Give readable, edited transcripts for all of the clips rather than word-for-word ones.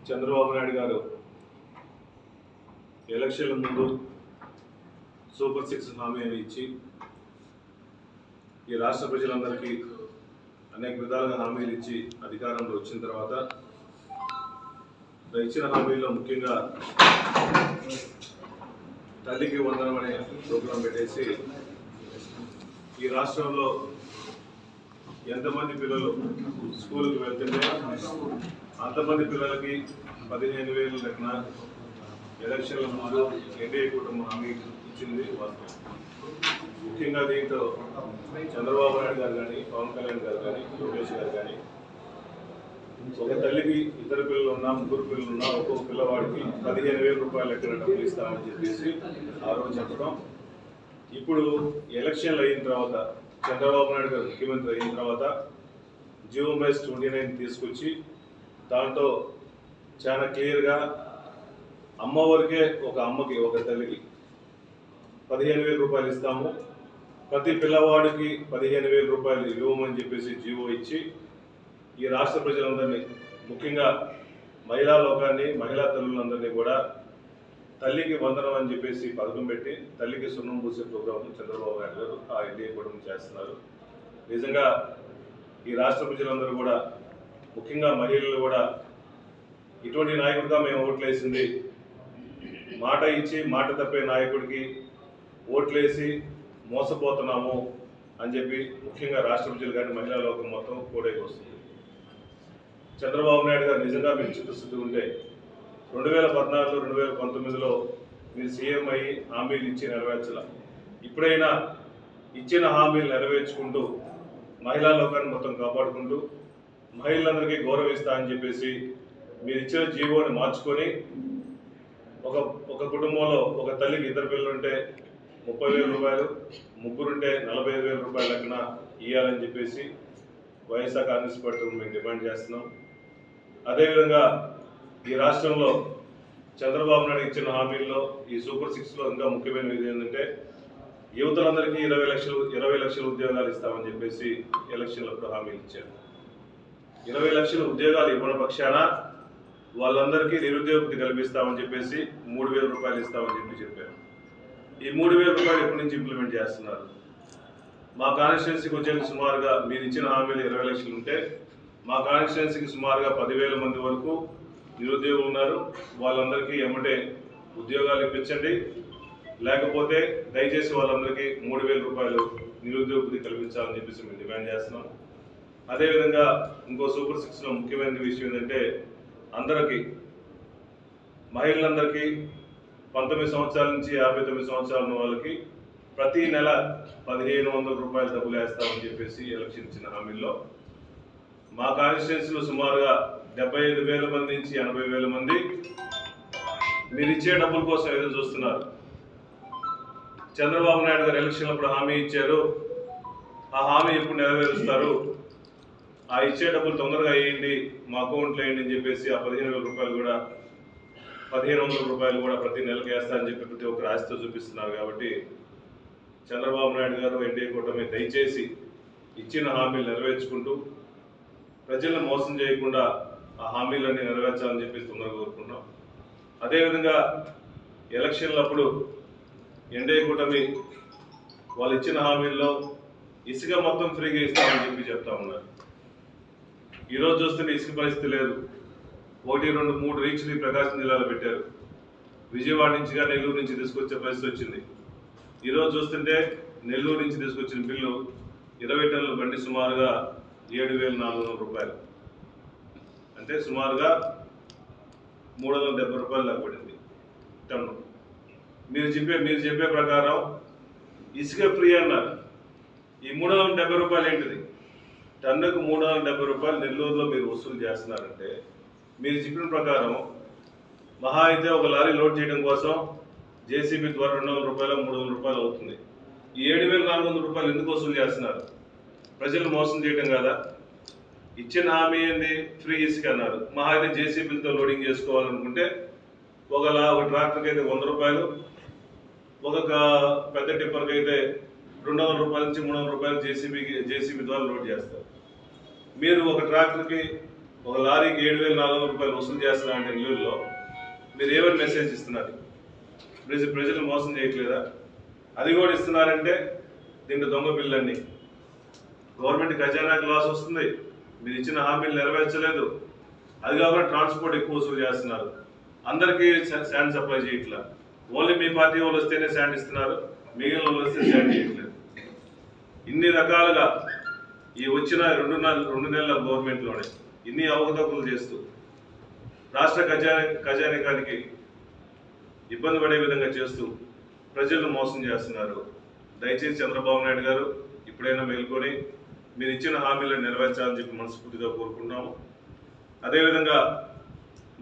చంద్రబాబు నాయుడు గారు ఎలక్షన్ల ముందు సూపర్ 6 హామీని ఇచ్చి ఈ రాష్ట్ర ప్రజలందరికీ అనేక విధాలుగా హామీలు ఇచ్చి అధికారంలో వచ్చిన తర్వాత ఇచ్చిన హామీల్లో ముఖ్యంగా తల్లికి వందనం అనే ప్రోగ్రాం పెట్టేసి ఈ రాష్ట్రంలో ఎంతమంది పిల్లలు స్కూల్కి వెళ్తుంటే అంతమంది పిల్లలకి 15,000 లెక్కన ఎలక్షన్ల ముందు ఎన్డీఏ కుటుంబం హామీ ఇచ్చింది వాస్తవం. ముఖ్యంగా దీంట్లో చంద్రబాబు నాయుడు గారు కానీ, పవన్ కళ్యాణ్ గారు కానీ, లోకేష్ గారు కానీ ఒక తల్లికి 2 పిల్లలు ఉన్నా, 3 పిల్లలు ఉన్నా ఒక్కొక్క పిల్లవాడికి 15,000 రూపాయలు లెక్కన డబ్బులు ఇస్తామని చెప్పేసి ఆ రోజు చెప్పడం. ఇప్పుడు ఎలక్షన్లు అయిన తర్వాత చంద్రబాబు నాయుడు గారు ముఖ్యమంత్రి అయిన తర్వాత GMS29 తీసుకొచ్చి దాంట్లో చాలా క్లియర్గా అమ్మవారికే ఒక అమ్మకి ఒక తల్లికి 15,000 రూపాయలు ఇస్తాము, ప్రతి పిల్లవాడికి 15,000 రూపాయలు ఇవ్వమని చెప్పేసి జీవో ఇచ్చి ఈ రాష్ట్ర ప్రజలందరినీ ముఖ్యంగా మహిళా లోకాన్ని, మహిళా తల్లులందరినీ కూడా తల్లికి వందనం అని చెప్పేసి పథకం పెట్టి తల్లికి సున్నం పూసే ప్రోగ్రాం చంద్రబాబు నాయుడు గారు ఆ ఎన్డీఏ కుటుంబం చేస్తున్నారు. నిజంగా ఈ రాష్ట్ర ప్రజలందరూ కూడా ముఖ్యంగా మహిళలు కూడా ఇటువంటి నాయకుడిగా మేము ఓట్లేసింది, మాట ఇచ్చి మాట తప్పే నాయకుడికి ఓట్లేసి మోసపోతున్నాము అని చెప్పి ముఖ్యంగా రాష్ట్ర ప్రజలు కానీ మహిళా లోకం మొత్తం కూడైకి వస్తుంది. చంద్రబాబు నాయుడు గారు నిజంగా మీరు చిత్తశుద్ధి ఉంటే 2014, 2019లో మీరు సీఎం అయ్యి హామీలు ఇచ్చి నెరవేర్చాల. ఇప్పుడైనా ఇచ్చిన హామీలు నెరవేర్చుకుంటూ మహిళా లోకాన్ని మొత్తం కాపాడుకుంటూ మహిళలందరికీ గౌరవిస్తా అని చెప్పేసి మీరు ఇచ్చిన జీవోని మార్చుకొని ఒక కుటుంబంలో ఒక తల్లికి 2 పిల్లలు ఉంటే 30,000 రూపాయలు, 3 ఉంటే 45,000 రూపాయల లెక్కన ఇవ్వాలని చెప్పేసి వైఎస్ఆర్ కాంగ్రెస్ పార్టీ మేము డిమాండ్ చేస్తున్నాం. అదేవిధంగా ఈ రాష్ట్రంలో చంద్రబాబు నాయుడు ఇచ్చిన హామీల్లో ఈ సూపర్ 6లో ఇంకా ముఖ్యమైనది ఏంటంటే యువతలందరికీ 20 లక్షల ఉద్యోగాలు ఇస్తామని చెప్పేసి ఎలక్షన్లప్పుడు హామీలు ఇచ్చారు. 20 లక్షల ఉద్యోగాలు ఇవ్వని పక్షాన వాళ్ళందరికీ నిరుద్యోగ కల్పిస్తామని చెప్పేసి 3,000 రూపాయలు ఇస్తామని చెప్పారు. ఈ 3,000 రూపాయలు ఎప్పటి నుంచి ఇంప్లిమెంట్ చేస్తున్నారు? మా కాన్స్టిట్యున్సీకి వచ్చేది సుమారుగా మీరు ఇచ్చిన హామీలు 20 లక్షలు ఉంటే మా కాన్స్టిట్యున్సీకి సుమారుగా 10,000 మంది వరకు నిరుద్యోగులు ఉన్నారు. వాళ్ళందరికీ ఎమ్మటే ఉద్యోగాలు ఇప్పించండి, లేకపోతే దయచేసి వాళ్ళందరికీ 3,000 రూపాయలు నిరుద్యోగ కల్పించాలని చెప్పేసి మేము డిమాండ్ చేస్తున్నాం. అదేవిధంగా ఇంకో సూపర్ 6లో ముఖ్యమైన విషయం ఏంటంటే అందరికీ మహిళలందరికీ 19 సంవత్సరాల నుంచి 59 సంవత్సరాల ఉన్న వాళ్ళకి ప్రతి నెల 1,500 రూపాయలు డబ్బులు వేస్తామని చెప్పేసి ఎలక్షన్ ఇచ్చిన హామీల్లో మా కాన్స్టిట్యున్సీలో సుమారుగా 75,000 మంది నుంచి 80,000 మంది మీరు ఇచ్చే డబ్బుల కోసం ఎదురు చూస్తున్నారు. చంద్రబాబు నాయుడు గారు ఎలక్షన్లప్పుడు హామీ ఇచ్చారు, ఆ హామీ ఎప్పుడు నెరవేరుస్తారు, ఆ ఇచ్చే డబ్బులు తొందరగా వేయండి, మా అకౌంట్లో వేయండి అని చెప్పేసి ఆ 15,000 రూపాయలు కూడా 1,500 రూపాయలు కూడా ప్రతి నెలకు వేస్తారని చెప్పి ప్రతి ఒక్కరు ఆశతో చూపిస్తున్నారు. కాబట్టి చంద్రబాబు నాయుడు గారు ఎన్డీఏ కూటమి దయచేసి ఇచ్చిన హామీలు నెరవేర్చుకుంటూ ప్రజలను మోసం చేయకుండా ఆ హామీలన్నీ నెరవేర్చాలని చెప్పి తొందరగా కోరుకుంటున్నాం. అదేవిధంగా ఎలక్షన్లప్పుడు ఎన్డీఏ కూటమి వాళ్ళు ఇచ్చిన హామీల్లో ఇసుక మొత్తం ఫ్రీగా ఇస్తామని చెప్పి చెప్తా ఉన్నారు. ఈరోజు చూస్తుంటే ఇసుక పరిస్థితి లేదు. 1, 2, 3 రీచ్లు ప్రకాశం జిల్లాలో పెట్టారు. విజయవాడ నుంచి నెల్లూరు నుంచి తీసుకొచ్చే పరిస్థితి వచ్చింది. ఈరోజు చూస్తుంటే నెల్లూరు నుంచి తీసుకొచ్చిన బిల్లు 20 టన్నుల బండి సుమారుగా 7,400 రూపాయలు, అంటే సుమారుగా 370 రూపాయలు దాకా పడింది టన్ను. మీరు చెప్పే ప్రకారం ఇసుక ఫ్రీ అన్నారు. ఈ 370 రూపాయలు ఏంటిది? టన్నుకు 370 రూపాయలు నెల్లూరులో మీరు వసూలు చేస్తున్నారంటే మీరు చెప్పిన ప్రకారం మహా అయితే ఒక లారీ లోడ్ చేయడం కోసం జేసీబీ ద్వారా 200 రూపాయలు 300 రూపాయలు అవుతుంది. ఈ 7,400 రూపాయలు ఎందుకు వసూలు చేస్తున్నారు? ప్రజలు మోసం చేయడం కదా. ఇచ్చిన హామీ ఏంది? ఫ్రీ ఇసుక అన్నారు. మహా అయితే జేసీబీలతో లోడింగ్ చేసుకోవాలనుకుంటే ఒక ట్రాక్టర్కి అయితే 100 రూపాయలు, ఒక పెద్ద టిప్పర్కి అయితే 200 రూపాయల నుంచి 300 రూపాయలు జేసీబీ ద్వారా లోడ్ చేస్తారు. మీరు ఒక ట్రాక్టర్కి ఒక లారీకి 7,400 రూపాయలు వసూలు చేస్తున్నా అంటే నెల్లూరులో మీరు ఏమని మెసేజ్ ఇస్తున్నారు? ప్రజలు మోసం చేయట్లేదా? అది కూడా ఇస్తున్నారంటే దీంట్లో దొంగ బిల్లులన్నీ. గవర్నమెంట్ ఖజానాకి లాస్ వస్తుంది, మీరు ఇచ్చిన హామీలు నెరవేర్చలేదు. అది కాకుండా ట్రాన్స్పోర్ట్ ఎక్కువ వసూలు చేస్తున్నారు, అందరికీ శాండ్ సప్లై చేయట్లా. ఓన్లీ మీ పార్టీ వాళ్ళు వస్తేనే శాండ్ ఇస్తున్నారు, మిగిలిన వాళ్ళు వస్తే శాండ్ చేయట్లేదు. ఇన్ని రకాలుగా ఈ వచ్చిన 2 నెలల గవర్నమెంట్లోనే ఇన్ని అవకతవకలు చేస్తూ రాష్ట్ర ఖజానికానికి ఇబ్బంది పడే విధంగా చేస్తూ ప్రజలను మోసం చేస్తున్నారు. దయచేసి చంద్రబాబు నాయుడు గారు ఇప్పుడైనా మేల్కొని మీరు ఇచ్చిన హామీలను నెరవేర్చాలని చెప్పి మనస్ఫూర్తిగా కోరుకుంటున్నాము. అదేవిధంగా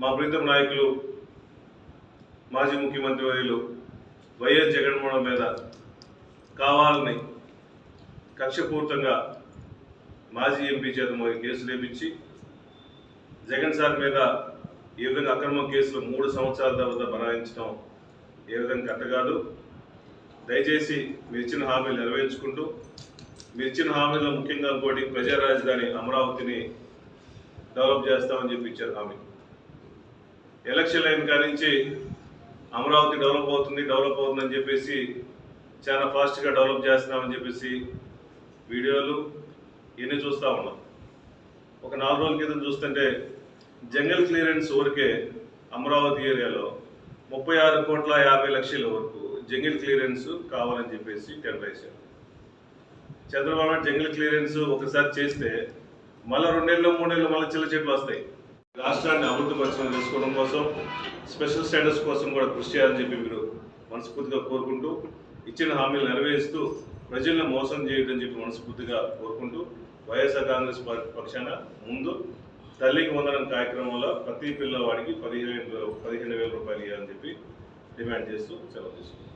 మా ప్రీతం నాయకులు మాజీ ముఖ్యమంత్రి వర్యులు వైఎస్ జగన్మోహన్ మీద కావాలని కక్షపూర్తంగా మాజీ ఎంపీ చేత కేసు లేపించి జగన్ సార్ మీద ఏ విధంగా అక్రమ కేసులు 3 సంవత్సరాల తర్వాత బనాయించడం ఏ విధంగా కట్టగాదు. దయచేసి మీరు ఇచ్చిన హామీలు నెరవేర్చుకుంటూ, మీరు ఇచ్చిన హామీలో ముఖ్యంగా ఇంకోటి ప్రజా రాజధాని అమరావతిని డెవలప్ చేస్తామని చెప్పి ఇచ్చారు హామీ. ఎలక్షన్ లైన్ కానించి అమరావతి డెవలప్ అవుతుందని చెప్పేసి చాలా ఫాస్ట్గా డెవలప్ చేస్తున్నామని చెప్పేసి వీడియోలు ఇవన్నీ చూస్తూ ఉన్నాం. ఒక 4 రోజుల క్రితం చూస్తుంటే జంగల్ క్లియరెన్స్ వరకే అమరావతి ఏరియాలో 36,50,00,000 వరకు జంగిల్ క్లియరెన్స్ కావాలని చెప్పేసి టెండర్ వేశారు. చంద్రబాబు నాయుడు జంగిల్ క్లియరెన్స్ ఒకసారి చేస్తే మళ్ళీ 2 నెలలు 3 నెలలు మళ్ళీ చిల్ల చెట్లు వస్తాయి. రాష్ట్రాన్ని అభివృద్ధి చేసుకోవడం కోసం, స్పెషల్ స్టేటస్ కోసం కూడా కృషి చేయాలని చెప్పి మీరు మనస్ఫూర్తిగా కోరుకుంటూ, ఇచ్చిన హామీలు నెరవేరుస్తూ ప్రజలను మోసం చేయొద్దని చెప్పి మనస్ఫూర్తిగా కోరుకుంటూ, వైఎస్ఆర్ కాంగ్రెస్ పార్టీ పక్షాన ముందు తల్లికి వందనం కార్యక్రమంలో ప్రతి పిల్లవాడికి 15,000 రూపాయలు ఇవ్వాలని చెప్పి డిమాండ్ చేస్తూ సెలవు తీసుకుంటాం.